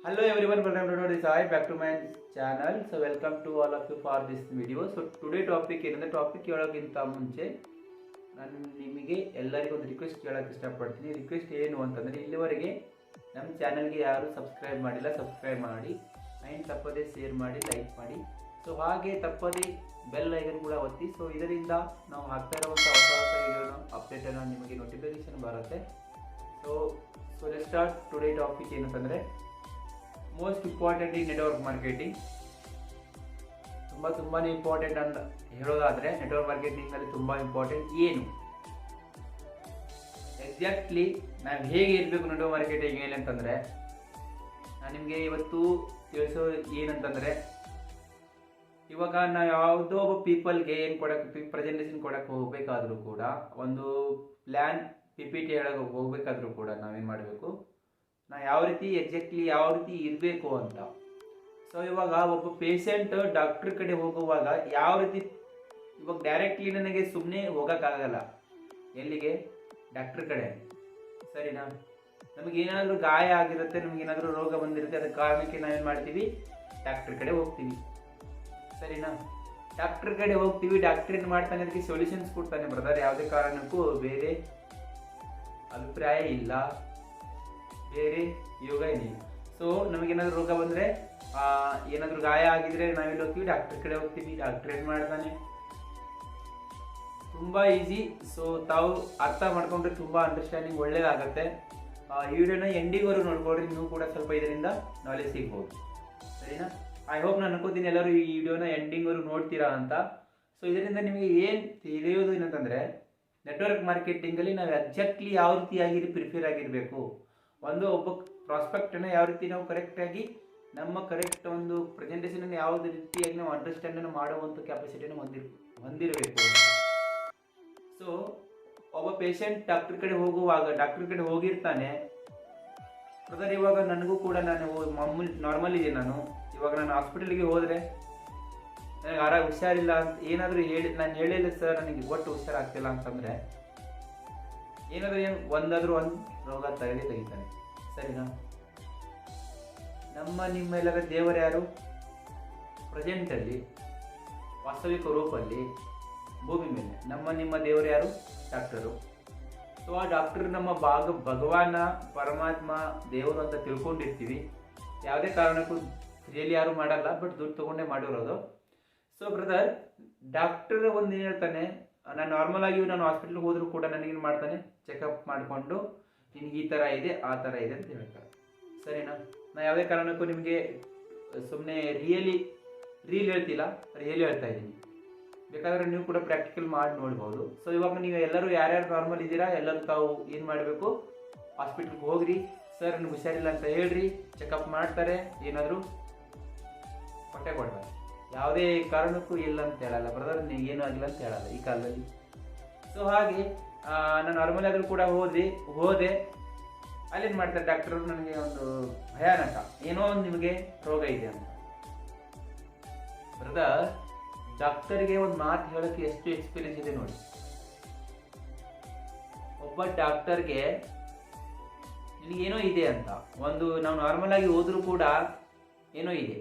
Hello everyone, welcome to this side back to my channel. So welcome to all of you for this video. So today topic ಏನಂದ್ರೆ topic ಹೇಳೋಕ್ಕಿಂತ ಮುಂಚೆ ನಾನು ನಿಮಗೆ ಎಲ್ಲರಿಗೂ ಒಂದು request ಕೇಳೋಕ್ಕೆ ಇಷ್ಟಪಡ್ತೀನಿ. ರಿಕ್ವೆಸ್ಟ್ ಏನು ಅಂತಂದರೆ, ಇಲ್ಲಿವರೆಗೆ ನಮ್ಮ ಚಾನಲ್ಗೆ ಯಾರು ಸಬ್ಸ್ಕ್ರೈಬ್ ಮಾಡಿಲ್ಲ ಸಬ್ಸ್ಕ್ರೈಬ್ ಮಾಡಿ, ಆ್ಯಂಡ್ ತಪ್ಪದೇ ಶೇರ್ ಮಾಡಿ, ಲೈಕ್ ಮಾಡಿ. ಸೊ ಹಾಗೆ ತಪ್ಪದೇ ಬೆಲ್ ಐಕನ್ ಕೂಡ ಒತ್ತಿ. ಸೊ ಇದರಿಂದ ನಾವು ಹಾಕ್ತಾ ಇರುವಂಥ ಹೊಸ ಹೊಸ ವಿಡಿಯೋನ ಅಪ್ಡೇಟನ್ನು ನಿಮಗೆ ನೋಟಿಫಿಕೇಶನ್ ಬರುತ್ತೆ. So let's start. Today topic ಏನಂತಂದರೆ most important in network marketing. ತುಂಬಾ ಇಂಪಾರ್ಟೆಂಟ್ ಅಂತ ಹೇಳೋದಾದರೆ, ನೆಟ್ವರ್ಕ್ ಮಾರ್ಕೆಟಿಂಗಲ್ಲಿ ತುಂಬ ಇಂಪಾರ್ಟೆಂಟ್ ಏನು, ಎಕ್ಸಾಕ್ಟ್ಲಿ ನಾವು ಹೇಗೆ ಇರಬೇಕು ನೆಟ್ವರ್ಕ್ ಮಾರ್ಕೆಟಿಂಗ್ ಏನಂತಂದರೆ, ನಾನು ನಿಮಗೆ ಇವತ್ತು ತಿಳಿಸೋ ಏನಂತಂದರೆ, ಇವಾಗ ನಾವು ಯಾವುದೋ ಒಬ್ಬ ಪೀಪಲ್ಗೆ ಏನು ಕೊಡೋಕ್ಕೆ ಪ್ರೆಸೆಂಟೇಷನ್ ಕೊಡೋಕ್ಕೆ ಹೋಗಬೇಕಾದ್ರೂ ಕೂಡ, ಒಂದು ಪ್ಲ್ಯಾನ್ PPT ಹೇಳೋಕೆ ಹೋಗಬೇಕಾದ್ರೂ ಕೂಡ ನಾವೇನು ಮಾಡಬೇಕು, ನಾವು ಯಾವ ರೀತಿ ಎಕ್ಸಾಕ್ಟ್ಲಿ ಯಾವ ರೀತಿ ಇರಬೇಕು ಅಂತ. ಸೊ ಇವಾಗ ಒಬ್ಬ ಪೇಷಂಟ್ ಡಾಕ್ಟ್ರ್ ಕಡೆ ಹೋಗುವಾಗ ಯಾವ ರೀತಿ, ಇವಾಗ ಡೈರೆಕ್ಟ್ಲಿ ನನಗೆ ಸುಮ್ಮನೆ ಹೋಗೋಕ್ಕಾಗಲ್ಲ ಎಲ್ಲಿಗೆ, ಡಾಕ್ಟ್ರ್ ಕಡೆ, ಸರಿನಾ. ನಮಗೇನಾದರೂ ಗಾಯ ಆಗಿರುತ್ತೆ, ನಮಗೇನಾದರೂ ರೋಗ ಬಂದಿರುತ್ತೆ, ಅದಕ್ಕೆ ಕಾರಣಕ್ಕೆ ನಾವೇನು ಮಾಡ್ತೀವಿ, ಡಾಕ್ಟ್ರ್ ಕಡೆ ಹೋಗ್ತೀವಿ, ಸರಿನಾ. ಡಾಕ್ಟ್ರ್ ಕಡೆ ಹೋಗ್ತೀವಿ, ಡಾಕ್ಟ್ರ್ ಏನು ಮಾಡ್ತಾನೆ, ಅದಕ್ಕೆ ಸೊಲ್ಯೂಷನ್ಸ್ ಕೊಡ್ತಾನೆ ಬ್ರದರ್. ಯಾವುದೇ ಕಾರಣಕ್ಕೂ ಬೇರೆ ಅಭಿಪ್ರಾಯ ಇಲ್ಲ, ಬೇರೆ ಯೋಗ ಏನಿಲ್ಲ. ಸೊ ನಮಗೇನಾದರೂ ರೋಗ ಬಂದರೆ, ಏನಾದರೂ ಗಾಯ ಆಗಿದ್ರೆ ನಾವೆಲ್ಲಿ ಹೋಗ್ತೀವಿ, ಡಾಕ್ಟ್ರ್ ಕಡೆ ಹೋಗ್ತೀವಿ. ಡಾಕ್ಟ್ರ್ ಏನು ಮಾಡ್ತಾನೆ, ತುಂಬ ಈಸಿ. ಸೊ ತಾವು ಅರ್ಥ ಮಾಡ್ಕೊಂಡ್ರೆ ತುಂಬ ಅಂಡರ್ಸ್ಟ್ಯಾಂಡಿಂಗ್ ಒಳ್ಳೇದಾಗತ್ತೆ. ಈ ವಿಡಿಯೋನ ಎಂಡಿವರೆಗೂ ನೋಡ್ಕೊಡ್ರಿ, ನೀವು ಕೂಡ ಸ್ವಲ್ಪ ಇದರಿಂದ ನಾಲೆಜ್ ಸಿಗ್ಬೋದು, ಸರಿನಾ. ಐ ಹೋಪ್ ನಾನು ಅನ್ಕೋತೀನಿ ಎಲ್ಲರೂ ಈ ವಿಡಿಯೋನ ಎಂಡಿಂಗ್ವರೆಗೂ ನೋಡ್ತೀರಾ ಅಂತ. ಸೊ ಇದರಿಂದ ನಿಮಗೆ ಏನು ತಿಳಿಯೋದು ಏನಂತಂದರೆ, ನೆಟ್ವರ್ಕ್ ಮಾರ್ಕೆಟಿಂಗಲ್ಲಿ ನಾವು ಎಕ್ಸಾಕ್ಟ್ಲಿ ಯಾವ ರೀತಿಯಾಗಿ ಪ್ರಿಪೇರ್ ಆಗಿರಬೇಕು, ಒಬ್ಬ ಪ್ರಾಸ್ಪೆಕ್ಟನ್ನು ಯಾವ ರೀತಿ ನಾವು ಕರೆಕ್ಟಾಗಿ ನಮ್ಮ ಕರೆಕ್ಟ್ ಒಂದು ಪ್ರೆಸೆಂಟೇಷನನ್ನು ಯಾವುದೇ ರೀತಿಯಾಗಿ ನಾವು ಅಂಡರ್ಸ್ಟ್ಯಾಂಡನ್ನು ಮಾಡುವಂಥ ಕೆಪಾಸಿಟಿಯನ್ನು ಹೊಂದಿರಬೇಕು. ಸೊ ಒಬ್ಬ ಪೇಷಂಟ್ ಡಾಕ್ಟ್ರ್ ಕಡೆ ಹೋಗುವಾಗ, ಡಾಕ್ಟ್ರ್ ಕಡೆ ಹೋಗಿರ್ತಾನೆ ಬ್ರದರ್. ಇವಾಗ ನನಗೂ ಕೂಡ, ನಾನು ನಾರ್ಮಲ್ ಇದೆ, ಇವಾಗ ನಾನು ಹಾಸ್ಪಿಟಲ್ಗೆ ಹೋದರೆ ನನಗೆ ಹುಷಾರಿಲ್ಲ ಅಂತ ಏನಾದರೂ ನಾನು ಹೇಳಿಲ್ಲ ಸರ್, ನನಗೆ ಒಟ್ಟು ಹುಷಾರಾಗ್ತಿಲ್ಲ ಅಂತಂದರೆ, ಏನಾದರೂ ಒಂದು ರೋಗ ತೆಗಿತಾನೆ, ಸರಿನಾ. ನಿಮ್ಮೆಲ್ಲರ ದೇವರು ಯಾರು, ಪ್ರೆಸೆಂಟಲ್ಲಿ ವಾಸ್ತವಿಕ ರೂಪಲ್ಲಿ ಭೂಮಿ ಮೇಲೆ ನಿಮ್ಮ ದೇವರು ಯಾರು, ಡಾಕ್ಟರು. ಸೊ ಆ ಡಾಕ್ಟರ್ ನಮ್ಮ ಭಗವಾನ, ಪರಮಾತ್ಮ, ದೇವರು ಅಂತ ತಿಳ್ಕೊಂಡಿರ್ತೀವಿ. ಯಾವುದೇ ಕಾರಣಕ್ಕೂ ರಿಯಲಿ ಯಾರು ಮಾಡಲ್ಲ, ಬಟ್ ದುಡ್ಡು ತೊಗೊಂಡೇ ಮಾಡಿರೋದು. ಸೊ ಬ್ರದರ್, ಡಾಕ್ಟರ್ ಒಂದು ಏನು ಹೇಳ್ತಾನೆ, ನಾನು ನಾರ್ಮಲ್ ಆಗಿ ನಾನು ಹಾಸ್ಪಿಟ್ಲಿಗೆ ಹೋದರೂ ಕೂಡ ನನಗೇನು ಮಾಡ್ತಾನೆ, ಚೆಕಪ್ ಮಾಡಿಕೊಂಡು ನಿನಗೆ ಈ ಥರ ಇದೆ ಆ ಥರ ಇದೆ ಅಂತ ಹೇಳ್ತಾರೆ, ಸರಿನಾ. ನಾನು ಯಾವುದೇ ಕಾರಣಕ್ಕೂ ನಿಮಗೆ ಸುಮ್ಮನೆ ರೀಲ್ ಹೇಳ್ತಿಲ್ಲ, ರಿಯಲಿ ಹೇಳ್ತಾ ಇದ್ದೀನಿ. ಬೇಕಾದರೆ ನೀವು ಕೂಡ ಪ್ರಾಕ್ಟಿಕಲ್ ಮಾಡಿ ನೋಡ್ಬೋದು. ಸೊ ಇವಾಗ ನೀವು ಎಲ್ಲರೂ ಯಾರ್ಯಾರು ನಾರ್ಮಲ್ ಇದ್ದೀರಾ, ಎಲ್ಲರೂ ತಾವು ಏನು ಮಾಡಬೇಕು, ಹಾಸ್ಪಿಟ್ಲಿಗೆ ಹೋಗ್ರಿ, ಸರ್ ನನಗೆ ಹುಷಾರಿಲ್ಲ ಅಂತ ಹೇಳ್ರಿ, ಚೆಕಪ್ ಮಾಡ್ತಾರೆ, ಏನಾದರೂ ಹೊಟ್ಟೆ ಕೊಡ್ತಾರೆ. ಯಾವುದೇ ಕಾರಣಕ್ಕೂ ಇಲ್ಲ ಅಂತ ಹೇಳಲ್ಲ ಬ್ರದರ್, ನೀವು ಏನೂ ಆಗಿಲ್ಲ ಅಂತ ಹೇಳಲ್ಲ ಈ ಕಾಲದಲ್ಲಿ. ಸೊ ಹಾಗೆ ನಾನು ನಾರ್ಮಲ್ ಆದರೂ ಕೂಡ ಹೋದೆ ಅಲ್ಲೇನು ಮಾಡ್ತಾರೆ ಡಾಕ್ಟರು, ನನಗೆ ಒಂದು ಭಯಾನಕ ಏನೋ ಒಂದು ನಿಮಗೆ ರೋಗ ಇದೆ ಅಂತ. ಬ್ರದರ್, ಡಾಕ್ಟರ್ಗೆ ಒಂದು ಮಾತು ಹೇಳೋಕ್ಕೆ ಎಷ್ಟು ಎಕ್ಸ್ಪೀರಿಯನ್ಸ್ ಇದೆ ನೋಡಿ. ಒಬ್ಬ ಡಾಕ್ಟರ್ಗೆ ನಿನಗೇನೋ ಇದೆ ಅಂತ, ನಾವು ನಾರ್ಮಲ್ ಆಗಿ ಹೋದ್ರೂ ಕೂಡ ಏನೋ ಇದೆ.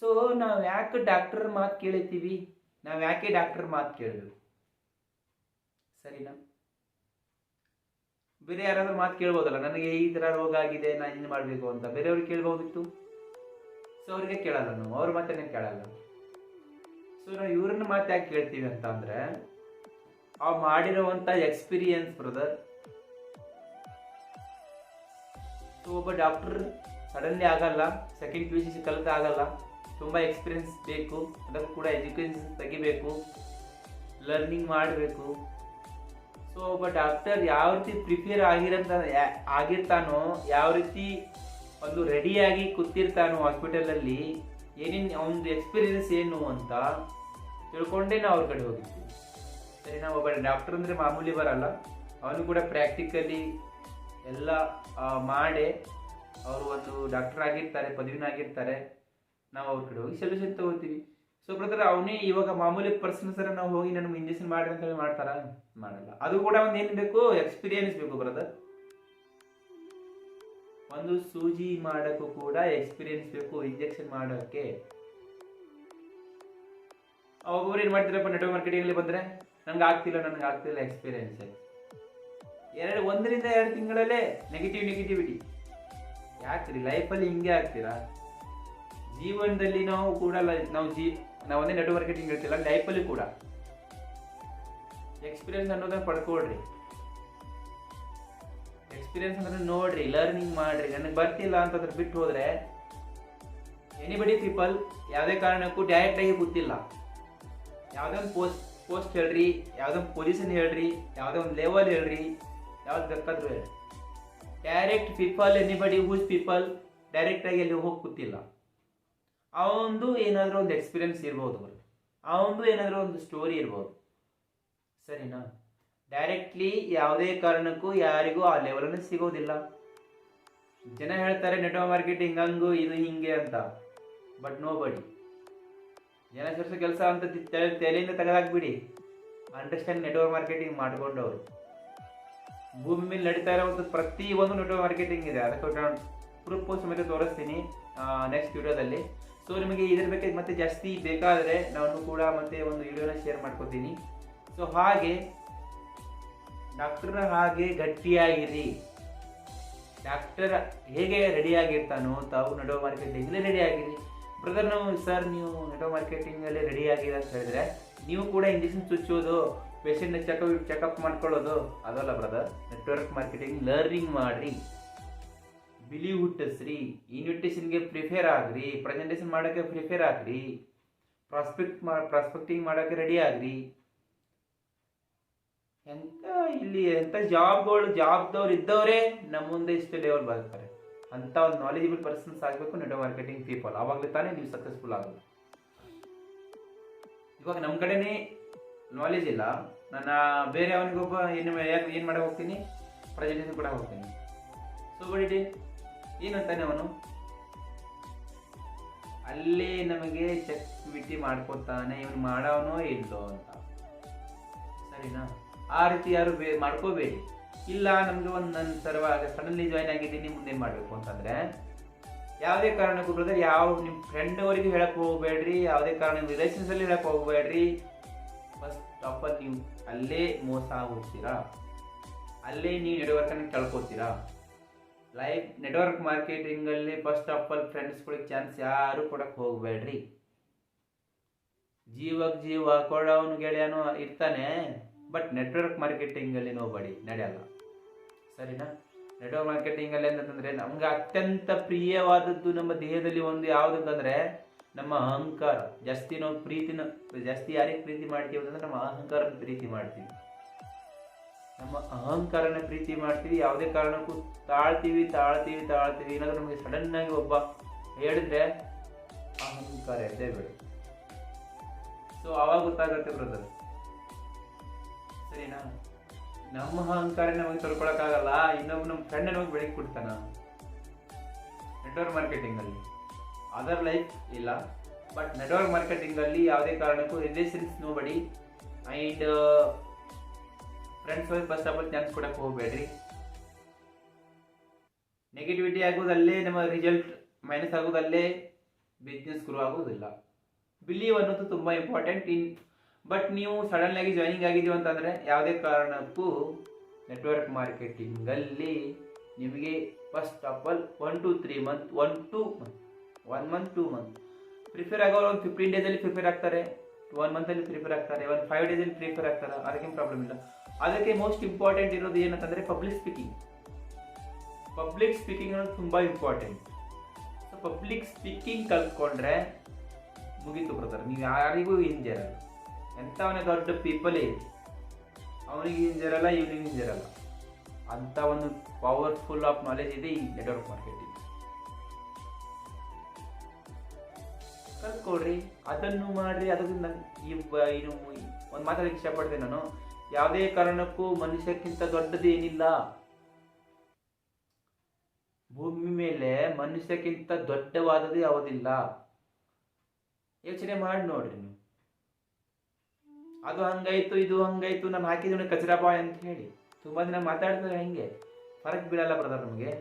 ಸೊ ನಾವು ಯಾಕೆ ಡಾಕ್ಟರ್ ಮಾತು ಕೇಳ್ತೀವಿ, ನಾವು ಯಾಕೆ ಡಾಕ್ಟರ್ ಮಾತು ಕೇಳಬೇಕು, ಸರಿನಾ. ಬೇರೆ ಯಾರಾದ್ರೂ ಮಾತು ಕೇಳ್ಬೋದಲ್ಲ, ನನಗೆ ಈ ಥರ ರೋಗ ಆಗಿದೆ, ನಾನು ಏನು ಮಾಡಬೇಕು ಅಂತ ಬೇರೆಯವ್ರಿಗೆ ಕೇಳ್ಬೋದಿತ್ತು. ಸೊ ಅವ್ರಿಗೆ ಕೇಳಲ್ಲ, ನಾವು ಅವ್ರ ಮಾತನ್ನೇ ಕೇಳಲ್ಲ. ಸೊ ನಾವು ಇವ್ರನ್ನ ಮಾತು ಯಾಕೆ ಕೇಳ್ತೀವಿ ಅಂತ ಅಂದರೆ, ಅವ್ರು ಮಾಡಿರೋವಂಥ ಎಕ್ಸ್ಪೀರಿಯನ್ಸ್ ಬ್ರದರ್. ಸೊ ಒಬ್ಬ ಡಾಕ್ಟರ್ ಸಡನ್ಲಿ ಆಗಲ್ಲ, ಸೆಕೆಂಡ್ PUC ಕಲಿತ ಆಗಲ್ಲ, ತುಂಬ ಎಕ್ಸ್ಪೀರಿಯನ್ಸ್ ಬೇಕು. ಅದಕ್ಕೂ ಕೂಡ ಎಜುಕೇಷನ್ ತೆಗಿಬೇಕು, ಲರ್ನಿಂಗ್ ಮಾಡಬೇಕು. ಸೊ ಒಬ್ಬ ಡಾಕ್ಟರ್ ಯಾವ ರೀತಿ ಪ್ರಿಪೇರ್ ಆಗಿರ್ತಾನೋ, ಯಾವ ರೀತಿ ಒಂದು ರೆಡಿಯಾಗಿ ಕೂತಿರ್ತಾನೋ ಹಾಸ್ಪಿಟಲಲ್ಲಿ, ಏನೇನು ಒಂದು ಎಕ್ಸ್ಪೀರಿಯನ್ಸ್ ಏನು ಅಂತ ತಿಳ್ಕೊಂಡೇ ನಾವು ಅವ್ರ ಕಡೆ ಹೋಗಿರ್ತೀವಿ, ಸರಿ. ನಾವು ಒಬ್ಬ ಡಾಕ್ಟರ್ ಅಂದರೆ ಮಾಮೂಲಿ ಬರಲ್ಲ, ಅವನು ಕೂಡ ಪ್ರಾಕ್ಟಿಕಲಿ ಎಲ್ಲ ಮಾಡಿ ಅವರು ಒಂದು ಡಾಕ್ಟರ್ ಆಗಿರ್ತಾರೆ, ಪದವಿನಾಗಿರ್ತಾರೆ. ನಾವು ಅವ್ರ ಕಡೆ ಹೋಗಿ ಸೊಲ್ಯೂಷನ್ ತಗೋತೀವಿ. ಸೊ ಬ್ರದರ್, ಅವನೇ ಇವಾಗ ಮಾಮೂಲಿ ಪರ್ಸನ್ ಸರ ನಾವು ಹೋಗಿ ನಮ್ಗೆ ಇಂಜೆಕ್ಷನ್ ಮಾಡಿ ಅಂತ ಹೇಳಿ ಮಾಡಲ್ಲ. ಅದು ಕೂಡ ಒಂದು ಏನು ಬೇಕು, ಎಕ್ಸ್ಪೀರಿಯನ್ಸ್ ಬೇಕು ಬ್ರದರ್. ಒಂದು ಸೂಜಿ ಮಾಡೋಕ್ಕೂ ಕೂಡ ಎಕ್ಸ್ಪೀರಿಯನ್ಸ್ ಬೇಕು, ಇಂಜೆಕ್ಷನ್ ಮಾಡೋಕ್ಕೆ. ಒಬ್ಬೊಬ್ರು ಏನು ಮಾಡ್ತೀರಪ್ಪ ನೆಟ್ವರ್ಕ್ ಮಾರ್ಕೆಟಿಂಗಲ್ಲಿ ಬಂದರೆ ನನಗೆ ಆಗ್ತಿಲ್ಲ ಎಕ್ಸ್ಪೀರಿಯನ್ಸ್. 1 ರಿಂದ 2 ತಿಂಗಳಲ್ಲೇ ನೆಗೆಟಿವಿಟಿ. ಯಾಕ್ರಿ ಲೈಫಲ್ಲಿ ಹಿಂಗೆ ಆಗ್ತೀರಾ? ಜೀವನದಲ್ಲಿ ನಾವು ಕೂಡ ನಾವು ಒಂದೇ ನೆಟ್ವರ್ಕ್ ಮಾರ್ಕೆಟಿಂಗ್ ಹೇಳ್ತಿಲ್ಲ, ಲೈಫಲ್ಲಿ ಕೂಡ ಎಕ್ಸ್ಪೀರಿಯನ್ಸ್ ಅನ್ನೋದನ್ನ ಪಡ್ಕೊಳ್ರಿ. ಎಕ್ಸ್ಪೀರಿಯನ್ಸ್ ಅಂದ್ರೆ ನೋಡ್ರಿ, ಲರ್ನಿಂಗ್ ಮಾಡ್ರಿ. ನನಗೆ ಬರ್ತಿಲ್ಲ ಅಂತಂದ್ರೆ ಬಿಟ್ಟು ಹೋದ್ರೆ ಎನಿಬಡಿ ಪೀಪಲ್ ಯಾವುದೇ ಕಾರಣಕ್ಕೂ ಡೈರೆಕ್ಟ್ ಆಗಿ ಗೊತ್ತಿಲ್ಲ. ಯಾವುದೇ ಒಂದು ಪೋಸ್ಟ್ ಹೇಳ್ರಿ, ಯಾವುದೋ ಒಂದು ಪೊಸಿಷನ್ ಹೇಳ್ರಿ, ಯಾವುದೋ ಒಂದು ಲೆವೆಲ್ ಹೇಳ್ರಿ, ಯಾವ್ದು ಬೇಕಾದ್ರೂ ಹೇಳಿ. Direct people, anybody whose people direct ಆಗಿ ಅಲ್ಲಿ ಹೋಗಿ ಕೂತಿಲ್ಲ. ಅವನದು ಏನಾದರೂ ಒಂದು ಎಕ್ಸ್ಪೀರಿಯನ್ಸ್ ಇರ್ಬೋದು, ಅವನದು ಏನಾದರೂ ಒಂದು ಸ್ಟೋರಿ ಇರ್ಬೋದು, ಸರಿನಾ? ಡೈರೆಕ್ಟ್ಲಿ ಯಾವುದೇ ಕಾರಣಕ್ಕೂ ಯಾರಿಗೂ ಆ ಲೆವೆಲನ್ನು ಸಿಗೋದಿಲ್ಲ. ಜನ ಹೇಳ್ತಾರೆ ನೆಟ್ವರ್ಕ್ ಮಾರ್ಕೆಟಿಂಗ್ ಹಂಗು ಇದು ಹಿಂಗೆ ಅಂತ, ಬಟ್ ನೋ ಬಡಿ. ಜನ ಸೇರಿಸೋ ಕೆಲಸ ಅಂತ ತಲೆಯಿಂದ ತೆಗೆದಾಕ್ಬಿಡಿ. ಅಂಡರ್ಸ್ಟ್ಯಾಂಡ್ ನೆಟ್ವರ್ಕ್ ಮಾರ್ಕೆಟಿಂಗ್ ಮಾಡ್ಕೊಂಡವರು. ಭೂಮಿ ಮೇಲೆ ನಡೀತಾ ಇರೋದು ಪ್ರತಿ ಒಂದು ನೆಟ್ವರ್ಕ್ ಮಾರ್ಕೆಟಿಂಗ್ ಇದೆ. ಅದಕ್ಕೆ ನಾನು ಪ್ರೂಫ್ ಸಮೇತ ತೋರಿಸ್ತೀನಿ ನೆಕ್ಸ್ಟ್ ವಿಡಿಯೋದಲ್ಲಿ. ಸೊ ನಿಮಗೆ ಇದ್ರ ಬಗ್ಗೆ ಮತ್ತೆ ಜಾಸ್ತಿ ಬೇಕಾದರೆ ನಾನು ಕೂಡ ಮತ್ತೆ ಒಂದು ವಿಡಿಯೋನ ಶೇರ್ ಮಾಡ್ಕೊತೀನಿ. ಸೊ ಹಾಗೆ ಡಾಕ್ಟರ್ನ ಹಾಗೆ ಗಟ್ಟಿಯಾಗಿರಿ. ಡಾಕ್ಟರ್ ಹೇಗೆ ರೆಡಿಯಾಗಿರ್ತಾನೋ ತಾವು ನೆಟ್ವರ್ಕ್ ಮಾರ್ಕೆಟಿಂಗಲ್ಲಿ ರೆಡಿಯಾಗಿರಿ. ಬ್ರದರ್ ಸರ್ ನೀವು ನೆಟ್ವರ್ಕ್ ಮಾರ್ಕೆಟಿಂಗಲ್ಲಿ ರೆಡಿ ಆಗಿದೆ ಅಂತ ಹೇಳಿದ್ರೆ ನೀವು ಕೂಡ ಇಂಜೆಕ್ಷನ್ ಚುಚ್ಚೋದು, ಪೇಷಂಟ್ನ ಚೆಕಪ್ ಮಾಡ್ಕೊಳ್ಳೋದು ಅದಲ್ಲ ಬ್ರದರ್. ನೆಟ್ವರ್ಕ್ ಮಾರ್ಕೆಟಿಂಗ್ ಲರ್ನಿಂಗ್ ಮಾಡ್ರಿ, ಬಿಲೀವ್ ಹುಟ್ಟಿಸ್ರಿ, ಇನ್ವಿಟೇಷನ್ಗೆ ಪ್ರಿಫೇರ್ ಆಗ್ರಿ, ಪ್ರೆಸೆಂಟೇಷನ್ ಮಾಡೋಕ್ಕೆ ಪ್ರಿಫೇರ್ ಆಗ್ರಿ, ಪ್ರಾಸ್ಪೆಕ್ಟಿಂಗ್ ಮಾಡೋಕ್ಕೆ ರೆಡಿ ಆಗ್ರಿ. ಎಂತ ಜಾಬ್ದವ್ರು ಇದ್ದವರೇ ನಮ್ಮ ಮುಂದೆ ಇಷ್ಟು ಲೆವೆಲ್ ಬರ್ತಾರೆ. ಅಂತ ಒಂದು ನಾಲೆಜಬಲ್ ಪರ್ಸನ್ಸ್ ಆಗಬೇಕು ನೆಟ್ವರ್ಕ್ ಮಾರ್ಕೆಟಿಂಗ್ ಪೀಪಲ್. ಆವಾಗಲೇ ತಾನೇ ನೀವು ಸಕ್ಸಸ್ಫುಲ್ ಆಗೋದು. ಇವಾಗ ನಮ್ಮ ಕಡೆನೇ ನಾಲೆಜ್ ಇಲ್ಲ, ನಾನು ಬೇರೆ ಅವನಿಗೊಬ್ಬ ಏನು ಮಾಡಕ್ಕೆ ಹೋಗ್ತೀನಿ, ಪ್ರೆಸೆಂಟೇಷನ್ ಕೂಡ ಹೋಗ್ತೀನಿ. ಸೊ ಬಡಿ ಏನಂತಾನೆ ಅವನು ಅಲ್ಲೇ ನಮಗೆ ಚೆಕ್ ಬಿಟ್ಟಿ ಮಾಡ್ಕೊತಾನೆ, ಇವನು ಮಾಡೋನೋ ಇಲ್ಲೋ ಅಂತ, ಸರಿನಾ? ಆ ರೀತಿ ಯಾರು ಮಾಡ್ಕೋಬೇಡಿ. ಇಲ್ಲ ನಮಗೆ ಒಂದು ನನ್ನ ಸಡನ್ಲಿ ಜಾಯ್ನ್ ಆಗಿದ್ದೀನಿ, ಮುಂದೇನು ಮಾಡಬೇಕು ಅಂತಂದರೆ ಯಾವುದೇ ಕಾರಣಕ್ಕೂ ಬ್ರದರ್ ನಿಮ್ಮ ಫ್ರೆಂಡ್ ಅವರಿಗೆ ಹೇಳಕ್ಕೆ ಹೋಗಬೇಡ್ರಿ, ಯಾವುದೇ ಕಾರಣ ರಿಲೇಷನ್ಸಲ್ಲಿ ಹೇಳಕ್ಕೆ ಹೋಗಬೇಡ್ರಿ. ಫಸ್ಟ್ ಆಫ್ ಆಲ್ ನೀವು ಅಲ್ಲೇ ಮೋಸ ಹೋಗ್ತೀರಾ, ಅಲ್ಲೇ ನೀವು ನೆಟ್ವರ್ಕನ್ನು ಕಳ್ಕೊತೀರಾ. ನೆಟ್ವರ್ಕ್ ಮಾರ್ಕೆಟಿಂಗಲ್ಲಿ ಫಸ್ಟ್ ಆಫ್ ಆಲ್ ಫ್ರೆಂಡ್ಸ್ಗಳಿಗೆ ಚಾನ್ಸ್ ಯಾರು ಕೊಡಕ್ಕೆ ಹೋಗಬೇಡ್ರಿ. ಜೀವಕ್ಕೆ ಜೀವ ಕೊಡೋನು ಗೆಳೆಯನೂ ಇರ್ತಾನೆ, ಬಟ್ ನೆಟ್ವರ್ಕ್ ಮಾರ್ಕೆಟಿಂಗಲ್ಲಿ ನೋಬಡಿ ನಡೆಯಲ್ಲ, ಸರಿನಾ? ನೆಟ್ವರ್ಕ್ ಮಾರ್ಕೆಟಿಂಗಲ್ಲಿ ಅಂತಂದರೆ ನಮ್ಗೆ ಅತ್ಯಂತ ಪ್ರಿಯವಾದದ್ದು ನಮ್ಮ ದೇಹದಲ್ಲಿ ಒಂದು ಯಾವುದಂತಂದರೆ ನಮ್ಮ ಅಹಂಕಾರ. ಜಾಸ್ತಿ ಯಾರಿಗೆ ಪ್ರೀತಿ ಮಾಡ್ತೀವಿ ಅಂತಂದ್ರೆ ನಮ್ಮ ಅಹಂಕಾರನ ಪ್ರೀತಿ ಮಾಡ್ತೀವಿ. ನಮ್ಮ ಅಹಂಕಾರನ ಪ್ರೀತಿ ಮಾಡ್ತೀವಿ. ಯಾವುದೇ ಕಾರಣಕ್ಕೂ ತಾಳ್ತೀವಿ. ಏನಾದರೂ ನಮಗೆ ಸಡನ್ ಆಗಿ ಒಬ್ಬ ಹೇಳಿದ್ರೆ ಅಹಂಕಾರ ಎದ್ದೇ ಬೇಡ. ಸೊ ಅವಾಗ ಗೊತ್ತಾಗುತ್ತೆ ಬ್ರದರ್, ಸರಿನಾ? ನಮ್ಮ ಅಹಂಕಾರ ನಮಗೆ ತೊಳ್ಕೊಳಕ್ಕಾಗಲ್ಲ, ಇನ್ನೊಬ್ಬ ನಮ್ಮ ಫ್ರೆಂಡ್ ನಮಗೆ ಬೆಳಗ್ಗೆ ಕೊಡ್ತಾನ. ನೆಟ್ವರ್ಕ್ ಮಾರ್ಕೆಟಿಂಗಲ್ಲಿ ಅದರ್ ಲೈಫ್ ಇಲ್ಲ, ಬಟ್ ನೆಟ್ವರ್ಕ್ ಮಾರ್ಕೆಟಿಂಗಲ್ಲಿ ಯಾವುದೇ ಕಾರಣಕ್ಕೂ relations nobody and friends first of all chance ಕೊಡಕ್ಕೆ ಹೋಗಬೇಡ್ರಿ. ನೆಗೆಟಿವಿಟಿ ಆಗೋದಲ್ಲೇ ನಮ್ಮ ರಿಸಲ್ಟ್ ಮೈನಸ್ ಆಗೋದಲ್ಲೇ ಬಿಸ್ನೆಸ್ ಗ್ರೋ ಆಗೋದಿಲ್ಲ. ಬಿಲೀವ್ ಅನ್ನೋದು ತುಂಬ ಇಂಪಾರ್ಟೆಂಟ್. ಬಟ್ ನೀವು ಸಡನ್ ಆಗಿ ಜಾಯ್ನಿಂಗ್ ಆಗಿದ್ದೀವಿ ಅಂತಂದರೆ ಯಾವುದೇ ಕಾರಣಕ್ಕೂ ನೆಟ್ವರ್ಕ್ ಮಾರ್ಕೆಟಿಂಗಲ್ಲಿ ನಿಮಗೆ first of all 1 to 3 months 1 month 2 months prefer ಆಗೋರು ಒಂದು 15 ಡೇಸಲ್ಲಿ ಪ್ರಿಫೇರ್ ಆಗ್ತಾರೆ, 1 ಮಂತಲ್ಲಿ ಪ್ರಿಫೇರ್ ಆಗ್ತಾರೆ, ಒಂದು 5 ಡೇಸಲ್ಲಿ ಪ್ರಿಫೇರ್ ಆಗ್ತಾರೆ. ಅದಕ್ಕೇನು ಪ್ರಾಬ್ಲಮ್ ಇಲ್ಲ. ಅದಕ್ಕೆ ಮೋಸ್ಟ್ ಇಂಪಾರ್ಟೆಂಟ್ ಇರೋದು ಏನಂತಂದರೆ ಪಬ್ಲಿಕ್ ಸ್ಪೀಕಿಂಗ್ ಅನ್ನೋದು ತುಂಬ ಇಂಪಾರ್ಟೆಂಟ್. ಸೊ ಪಬ್ಲಿಕ್ ಸ್ಪೀಕಿಂಗ್ ಕಲ್ತ್ಕೊಂಡ್ರೆ ಮುಗೀತು ಬ್ರದರ್, ನೀವು ಯಾರಿಗೂ ಹಿಂಜರಲ್ಲ. ಎಂಥವನೇ ದೊಡ್ಡ ಪೀಪಲೇ ಅವನಿಗೆ ಹಿಂಜರಲ್ಲ, ಇವನಿಗೆ ಹಿಂಜರಲ್ಲ. ಅಂಥ ಒಂದು ಪವರ್ಫುಲ್ ಆಫ್ ನಾಲೆಜ್ ಇದೆ ಈ ನೆಟ್ವರ್ಕ್ ಮಾರ್ಕೆಟಿಂಗ್. ಕಲ್ತ್ಕೊಳ್ರಿ, ಅದನ್ನು ಮಾಡ್ರಿ. ಅದಕ್ಕೆ ಇನ್ನು ಒಂದು ಮಾತಾಡಕ್ಕೆ ಇಷ್ಟಪಡ್ತೇನೆ ನಾನು. ಯಾವುದೇ ಕಾರಣಕ್ಕೂ ಮನುಷ್ಯಕ್ಕಿಂತ ದೊಡ್ಡದೇನಿಲ್ಲ ಭೂಮಿ ಮೇಲೆ, ಮನುಷ್ಯಕ್ಕಿಂತ ದೊಡ್ಡವಾದದ್ದು ಯಾವುದಿಲ್ಲ. ಯೋಚನೆ ಮಾಡಿ ನೋಡ್ರಿ ನೀವು. ಅದು ಹಂಗಾಯ್ತು, ಇದು ಹಂಗಾಯ್ತು, ನಾನು ಹಾಕಿದ ಕಚರಾ ಬಾಯ್ ಅಂತ ಹೇಳಿ ತುಂಬ ದಿನ ಮಾತಾಡ್ತಾರೆ, ಹೆಂಗೆ ಫರಕ್ ಬೀಳಲ್ಲ ಬ್ರದರ್ ನಮಗೆ.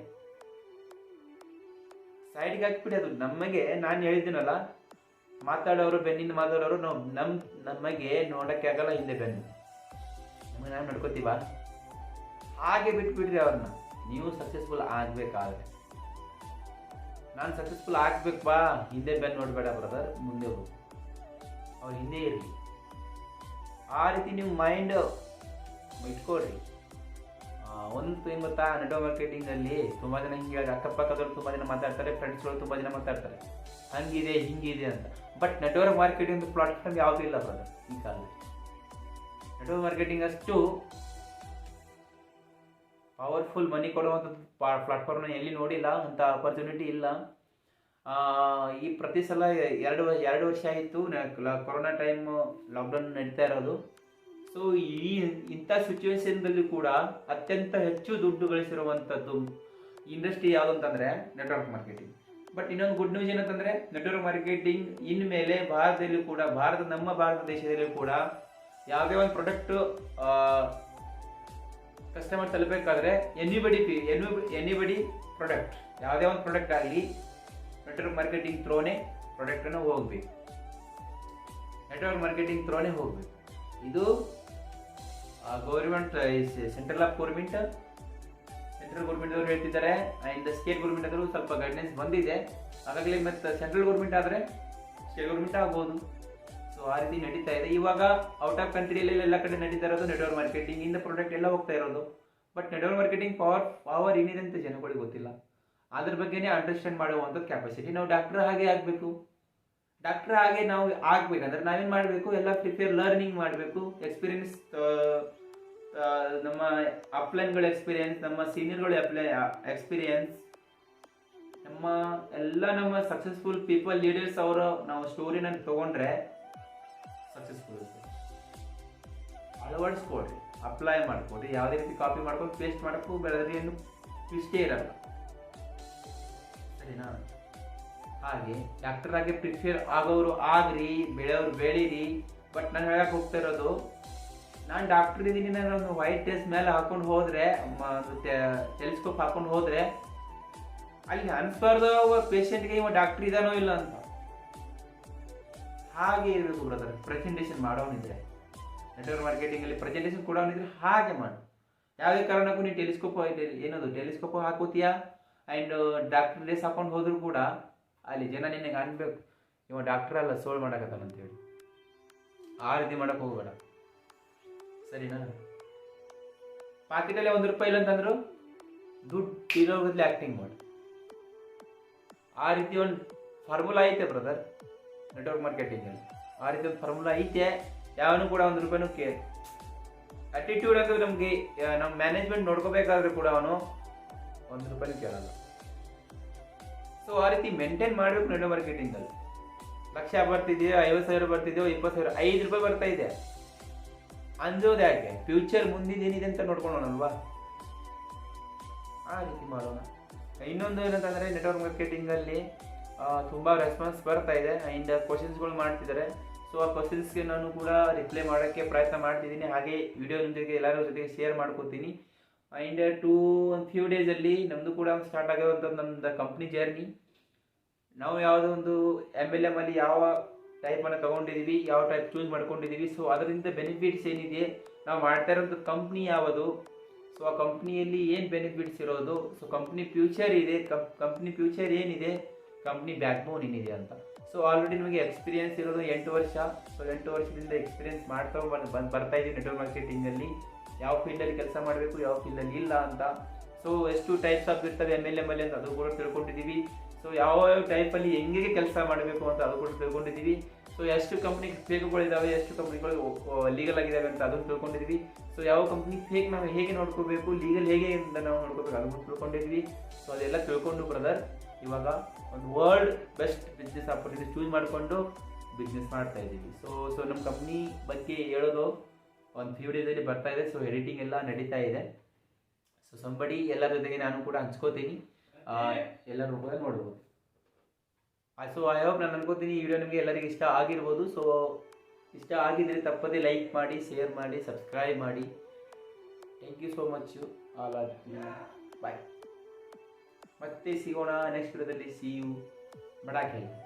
ಸೈಡ್ಗೆ ಹಾಕಿಬಿಡಿ. ಅದು ನಮಗೆ ನಾನು ಹೇಳಿದ್ದೀನಲ್ಲ, ಮಾತಾಡೋರು ಬೆನ್ನಿಂದ ಮಾತಾಡೋರು ನಮಗೆ ನೋಡೋಕ್ಕೆ ಆಗಲ್ಲ ಹಿಂದೆ ಬೆನ್ನು, ನಮಗೆ ನಾವು ನಡ್ಕೋತೀವ, ಹಾಗೆ ಬಿಟ್ಬಿಡ್ರಿ ಅವ್ರನ್ನ. ನೀವು ಸಕ್ಸಸ್ಫುಲ್ ಆಗಬೇಕಾದ್ರೆ, ನಾನು ಸಕ್ಸಸ್ಫುಲ್ ಆಗ್ಬೇಕು ಬಾ, ಹಿಂದೆ ಬೆನ್ನು ನೋಡಬೇಡ ಬ್ರದರ್, ಮುಂದೆ ಹೋಗು, ಅವ್ರು ಹಿಂದೆ ಇರಲಿ. ಆ ರೀತಿ ನೀವು ಮೈಂಡ್ ಇಟ್ಕೊಳ್ರಿ. ಒಂದು ಏನು ಗೊತ್ತಾ, ನೆಟ್ವರ್ಕ್ ಮಾರ್ಕೆಟಿಂಗಲ್ಲಿ ತುಂಬ ಜನ ಹಿಂಗೆ ಅಕ್ಕಪಕ್ಕದವ್ರು ತುಂಬ ಜನ ಮಾತಾಡ್ತಾರೆ, ಫ್ರೆಂಡ್ಸ್ಗಳು ತುಂಬ ಜನ ಮಾತಾಡ್ತಾರೆ ಹಂಗಿದೆ ಹಿಂಗಿದೆ ಅಂತ. ಬಟ್ ನೆಟ್ವರ್ಕ್ ಮಾರ್ಕೆಟಿಂಗ್ ಪ್ಲಾಟ್ಫಾರ್ಮ್ ಯಾವುದೂ ಇಲ್ಲ ಬ್ರದರ್ ಈ ಕಾಲದಲ್ಲಿ. ನೆಟ್ವರ್ಕ್ ಮಾರ್ಕೆಟಿಂಗ್ ಅಷ್ಟು ಪವರ್ಫುಲ್ ಮನಿ ಕೊಡುವಂಥದ್ದು ಪ್ಲಾಟ್ಫಾರ್ಮ್ನ ಎಲ್ಲಿ ನೋಡಿಲ್ಲ, ಅಂಥ ಆಪರ್ಚುನಿಟಿ ಇಲ್ಲ. ಈ ಪ್ರತಿ ಸಲ ಎರಡು ವರ್ಷ ಆಯಿತು ಕೊರೋನಾ ಟೈಮ್ ಲಾಕ್ಡೌನ್ ನಡೀತಾ ಇರೋದು. ಸೊ ಇಂಥ ಸಿಚುವೇಶನ್ದಲ್ಲಿ ಕೂಡ ಅತ್ಯಂತ ಹೆಚ್ಚು ದುಡ್ಡು ಗಳಿಸಿರುವಂಥದ್ದು ಇಂಡಸ್ಟ್ರಿ ಯಾವುದು ಅಂತಂದರೆ ನೆಟ್ವರ್ಕ್ ಮಾರ್ಕೆಟಿಂಗ್. ಬಟ್ ಇನ್ನೊಂದು ಗುಡ್ ನ್ಯೂಸ್ ಏನಂತಂದರೆ, ನೆಟ್ವರ್ಕ್ ಮಾರ್ಕೆಟಿಂಗ್ ಇನ್ಮೇಲೆ ಭಾರತದಲ್ಲಿ ಕೂಡ, ನಮ್ಮ ಭಾರತ ದೇಶದಲ್ಲಿ ಕೂಡ ಯಾವುದೇ ಒಂದು ಪ್ರಾಡಕ್ಟ್ ಕಸ್ಟಮರ್ ತಲುಪಬೇಕಾದ್ರೆ ಎನಿಬಡಿ ಪ್ರಾಡಕ್ಟ್, ಯಾವುದೇ ಒಂದು ಪ್ರಾಡಕ್ಟ್ ಆಗಲಿ ನೆಟ್ವರ್ಕ್ ಮಾರ್ಕೆಟಿಂಗ್ ಥ್ರೋನೇ ಪ್ರಾಡಕ್ಟನ್ನು ಹೋಗಬೇಕು, ನೆಟ್ವರ್ಕ್ ಮಾರ್ಕೆಟಿಂಗ್ ಥ್ರೋನೇ ಹೋಗಬೇಕು. ಇದು ಗೌರ್ಮೆಂಟ್, ಸೆಂಟ್ರಲ್ ಗೌರ್ಮೆಂಟ್ ಅವರು ಹೇಳ್ತಿದ್ದಾರೆ, ಆ್ಯಂಡ್ ಸ್ಟೇಟ್ ಗೌರ್ಮೆಂಟ್ ಆದರೂ ಸ್ವಲ್ಪ ಗೈಡ್ಲೈನ್ಸ್ ಬಂದಿದೆ. ಹಾಗಾಗಿ ಮತ್ತು ಸೆಂಟ್ರಲ್ ಗೌರ್ಮೆಂಟ್ ಆದರೆ ಸ್ಟೇಟ್ ಗೌರ್ಮೆಂಟ್ ಆಗ್ಬೋದು. ಸೊ ಆ ರೀತಿ ನಡೀತಾ ಇದೆ. ಇವಾಗ ಔಟ್ ಆಫ್ ಕಂಟ್ರಿಯಲ್ಲಿ ಎಲ್ಲ ಕಡೆ ನಡೀತಾ ಇರೋದು ನೆಟ್ವರ್ಕ್ ಮಾರ್ಕೆಟಿಂಗ್. ಇಂದ ಪ್ರಾಡಕ್ಟ್ ಎಲ್ಲ ಹೋಗ್ತಾ ಇರೋದು. ಬಟ್ ನೆಟ್ವರ್ಕ್ ಮಾರ್ಕೆಟಿಂಗ್ ಪವರ್ ಏನಿದೆ ಅಂತ ಜನಗಳಿಗೆ ಗೊತ್ತಿಲ್ಲ. ಅದ್ರ ಬಗ್ಗೆನೇ ಅಂಡರ್ಸ್ಟ್ಯಾಂಡ್ ಮಾಡುವಂಥದ್ದು ಕೆಪಾಸಿಟಿ. ನಾವು ಡಾಕ್ಟರ್ ಹಾಗೆ ಆಗಬೇಕು. ಡಾಕ್ಟರ್ ಹಾಗೆ ನಾವು ಆಗ್ಬೇಕಂದ್ರೆ ನಾವೇನು ಮಾಡಬೇಕು, ಎಲ್ಲ ಪ್ರಿಪೇರ್ ಲರ್ನಿಂಗ್ ಮಾಡಬೇಕು. ಎಕ್ಸ್ಪೀರಿಯನ್ಸ್, ನಮ್ಮ ಅಪ್ಲೈನ್ಗಳ ಎಕ್ಸ್ಪೀರಿಯನ್ಸ್, ನಮ್ಮ ಸೀನಿಯರ್ಗಳ ಎಕ್ಸ್ಪೀರಿಯನ್ಸ್, ನಮ್ಮ ಸಕ್ಸಸ್ಫುಲ್ ಪೀಪಲ್ ಲೀಡರ್ಸ್ ಅವರ ನಾವು ಸ್ಟೋರಿನ ತಗೊಂಡ್ರೆ ಸಕ್ಸಸ್ಫುಲ್ ಅಳವಡಿಸ್ಕೊಡ್ರಿ, ಅಪ್ಲೈ ಮಾಡ್ಕೊಡ್ರಿ. ಯಾವುದೇ ರೀತಿ ಕಾಪಿ ಮಾಡ್ಕೊಂಡು ಪೇಸ್ಟ್ ಮಾಡೋಕ್ಕೂ ಬೆಳೆದ್ರೆ ಏನು ಇಷ್ಟೇ ಇರಲ್ಲ, ಸರಿನಾ? ಹಾಗೆ ಡಾಕ್ಟರ್ ಆಗಿ ಪ್ರಿಫೇರ್ ಆಗೋರು ಆಗ್ರಿ, ಬೆಳೆಯೋರು ಬೆಳೀರಿ. ಬಟ್ ನಾನು ಹೇಳಕ್ಕೆ ಹೋಗ್ತಾ ಇರೋದು, ನಾನು ಡಾಕ್ಟರ್ ಇದ್ದೀನಿ, ನಾನು ವೈಟ್ ಡ್ರೆಸ್ ಮೇಲೆ ಹಾಕೊಂಡು ಹೋದರೆ, ಟೆಲಿಸ್ಕೋಪ್ ಹಾಕೊಂಡು ಹೋದರೆ ಅಲ್ಲಿ ಅನ್ಸ್ಬಾರ್ದು ಪೇಷಂಟ್ಗೆ ಇವ ಡಾಕ್ಟರ್ ಇದಾನೋ ಇಲ್ಲ ಅಂತ. ಹಾಗೆ ಇರಬೇಕು ಬ್ರದರ್. ಪ್ರೆಸೆಂಟೇಷನ್ ಮಾಡೋನಿದ್ರೆ, ನೆಟ್ವರ್ಕ್ ಮಾರ್ಕೆಟಿಂಗಲ್ಲಿ ಪ್ರೆಸೆಂಟೇಷನ್ ಕೊಡೋನಿದ್ರೆ ಹಾಗೆ ಮಾಡು. ಯಾವುದೇ ಕಾರಣಕ್ಕೂ ನೀನು ಟೆಲಿಸ್ಕೋಪ್ ಹಾಕೋತೀಯಾ ಆ್ಯಂಡ್ ಡಾಕ್ಟರ್ ಡ್ರೆಸ್ ಹಾಕೊಂಡು ಹೋದ್ರು ಕೂಡ ಅಲ್ಲಿ ಜನ ನಿನಗೆ ಅನ್ಬೇಕು, ಇವ ಡಾಕ್ಟರ್ ಅಲ್ಲ ಸೋಲ್ ಮಾಡಕತ್ತಾನಂತೇಳಿ. ಆ ರೀತಿ ಮಾಡಕ್ಕೆ ಹೋಗಬೇಡ, ಸರಿನಾ? ಪಾಕೆಟಲ್ಲಿ ₹1 ಇಲ್ಲ ಅಂತಂದ್ರು ದುಡ್ಡು ಇರೋದ್ರಲ್ಲಿ ಆ್ಯಕ್ಟಿಂಗ್ ಮಾಡಿ. ಆ ರೀತಿ ಒಂದು ಫಾರ್ಮುಲಾ ಐತೆ ಬ್ರದರ್ ನೆಟ್ವರ್ಕ್ ಮಾರ್ಕೆಟಿಂಗಲ್ಲಿ. ಆ ರೀತಿ ಒಂದು ಫಾರ್ಮುಲಾ ಐತೆ. ಯಾವನು ಕೂಡ ₹1 ಅಟಿಟ್ಯೂಡ್ ಅಂದರೆ ನಮಗೆ ನಮ್ಮ ಮ್ಯಾನೇಜ್ಮೆಂಟ್ ನೋಡ್ಕೋಬೇಕಾದ್ರೆ ಕೂಡ ಅವನು ₹1 ಕೇಳಲ್ಲ. ಸೊ ಆ ರೀತಿ ಮೇಂಟೈನ್ ಮಾಡಬೇಕು ನೆಟ್ವರ್ಕ್ ಮಾರ್ಕೆಟಿಂಗಲ್ಲಿ. ಲಕ್ಷ ಬರ್ತಿದೆಯೋ, 50,000 ಬರ್ತಿದೆಯೋ, 20,000, ₹5 ಬರ್ತಾ ಇದೆ ಅಂಜೋದು ಯಾಕೆ? ಫ್ಯೂಚರ್ ಮುಂದಿದೇನಿದೆ ಅಂತ ನೋಡ್ಕೊಳ್ಳೋಣಲ್ವಾ? ಆ ರೀತಿ ಮಾಡೋಣ. ಇನ್ನೊಂದು ಏನಂತಂದರೆ, ನೆಟ್ವರ್ಕ್ ಮಾರ್ಕೆಟಿಂಗಲ್ಲಿ ತುಂಬ ರೆಸ್ಪಾನ್ಸ್ ಬರ್ತಾ ಇದೆ ಆ್ಯಂಡ್ ಕ್ವಶನ್ಸ್ಗಳು ಮಾಡ್ತಿದ್ದಾರೆ. ಸೊ ಆ ಕ್ವಶನ್ಸ್ಗೆ ನಾನು ಕೂಡ ರಿಪ್ಲೈ ಮಾಡೋಕ್ಕೆ ಪ್ರಯತ್ನ ಮಾಡ್ತಿದ್ದೀನಿ. ಹಾಗೆ ವಿಡಿಯೋ ಜೊತೆಗೆ ಎಲ್ಲರ ಜೊತೆಗೆ ಶೇರ್ ಮಾಡ್ಕೋತೀನಿ. ಆ್ಯಂಡ್ ಒಂದು ಫ್ಯೂ ಡೇಸಲ್ಲಿ ನಮ್ಮದು ಕೂಡ ಸ್ಟಾರ್ಟ್ ಆಗಿರುವಂಥದ್ದು ನಮ್ಮದು ಕಂಪ್ನಿ ಜರ್ನಿ. ನಾವು ಯಾವುದೋ ಒಂದು MLM ಅಲ್ಲಿ ಯಾವ ಟೈಪನ್ನು ತೊಗೊಂಡಿದ್ದೀವಿ, ಯಾವ ಟೈಪ್ ಚೂಸ್ ಮಾಡ್ಕೊಂಡಿದ್ದೀವಿ. ಸೊ ಅದರಿಂದ ಬೆನಿಫಿಟ್ಸ್ ಏನಿದೆ, ನಾವು ಮಾಡ್ತಾ ಇರೋಂಥ ಕಂಪ್ನಿ ಯಾವುದು, ಸೊ ಆ ಕಂಪ್ನಿಯಲ್ಲಿ ಏನು ಬೆನಿಫಿಟ್ಸ್ ಇರೋದು, ಸೊ ಕಂಪ್ನಿ ಫ್ಯೂಚರ್ ಇದೆ, ಕಂಪ್ನಿ ಫ್ಯೂಚರ್ ಏನಿದೆ, ಕಂಪ್ನಿ ಬ್ಯಾಕ್ಬೋನ್ ಏನಿದೆ ಅಂತ. ಸೊ ಆಲ್ರೆಡಿ ನಮಗೆ ಎಕ್ಸ್ಪೀರಿಯನ್ಸ್ ಇರೋದು 8 ವರ್ಷ. ಸೊ 8 ವರ್ಷದಿಂದ ಎಕ್ಸ್ಪೀರಿಯನ್ಸ್ ಮಾಡ್ತಾ ಬರ್ತಾ ಇದ್ದೀವಿ ನೆಟ್ವರ್ಕ್ ಮಾರ್ಕೆಟಿಂಗಲ್ಲಿ. ಯಾವ ಫೀಲ್ಡಲ್ಲಿ ಕೆಲಸ ಮಾಡಬೇಕು, ಯಾವ ಫೀಲ್ಡಲ್ಲಿ ಇಲ್ಲ ಅಂತ. ಸೊ ಎಷ್ಟು ಟೈಪ್ಸ್ ಆಫ್ ಇರ್ತವೆ MLM ಅಲ್ಲಿ ಅಂತ ಅದು ಕೂಡ ತಿಳ್ಕೊಂಡಿದ್ದೀವಿ. ಸೊ ಯಾವ ಟೈಪಲ್ಲಿ ಹೆಂಗೆ ಕೆಲಸ ಮಾಡಬೇಕು ಅಂತ ಅದು ಕೂಡ ತಿಳ್ಕೊಂಡಿದ್ದೀವಿ. ಸೊ ಎಷ್ಟು ಕಂಪ್ನಿ ಫೇಕ್ಗಳಿದ್ದಾವೆ, ಎಷ್ಟು ಕಂಪ್ನಿಗಳು ಲೀಗಲ್ ಆಗಿದ್ದಾವೆ ಅಂತ ಅದನ್ನು ತಿಳ್ಕೊಂಡಿದ್ದೀವಿ. ಸೊ ಯಾವ ಕಂಪ್ನಿ ಫೇಕ್ ನಾವು ಹೇಗೆ ನೋಡ್ಕೋಬೇಕು, ಲೀಗಲ್ ಹೇಗೆ ಅಂತ ನಾವು ನೋಡ್ಕೋಬೇಕು ಅದನ್ನು ತಿಳ್ಕೊಂಡಿದ್ವಿ. ಸೊ ಅದೆಲ್ಲ ತಿಳ್ಕೊಂಡು ಬ್ರದರ್ ಇವಾಗ ಒಂದು world best business opportunity choose ಮಾಡಿಕೊಂಡು ಬಿಸ್ನೆಸ್ ಮಾಡ್ತಾ ಇದ್ದೀವಿ. ಸೊ ನಮ್ಮ ಕಂಪ್ನಿ ಬಗ್ಗೆ ಹೇಳೋದು ಒಂದು ಫ್ಯೂ ಡೇಸಲ್ಲಿ ಬರ್ತಾ ಇದೆ. ಸೊ ಎಡಿಟಿಂಗ್ ಎಲ್ಲ ನಡೀತಾ ಇದೆ. ಸೊ ಸಂಬಡಿ ಎಲ್ಲರ ಜೊತೆಗೆ ನಾನು ಕೂಡ ಹಂಚ್ಕೋತೀನಿ, ಎಲ್ಲರ ರೂಪದಲ್ಲಿ ನೋಡ್ಬೋದು. ಸೊ ಐ ಹೋಪ್ ನಾನು ಅನ್ಕೋತೀನಿ ಈ ವಿಡಿಯೋ ನಿಮಗೆ ಎಲ್ಲರಿಗೂ ಇಷ್ಟ ಆಗಿರ್ಬೋದು. ಸೊ ಇಷ್ಟ ಆಗಿದ್ರೆ ತಪ್ಪದೇ ಲೈಕ್ ಮಾಡಿ, ಶೇರ್ ಮಾಡಿ, ಸಬ್ಸ್ಕ್ರೈಬ್ ಮಾಡಿ. Thank you so much all are you. Bye. ಮತ್ತೆ ಸಿಗೋಣ ನೆಕ್ಸ್ಟ್ ವಿಡಿಯೋದಲ್ಲಿ. See you. ಬಡಾಕೆ.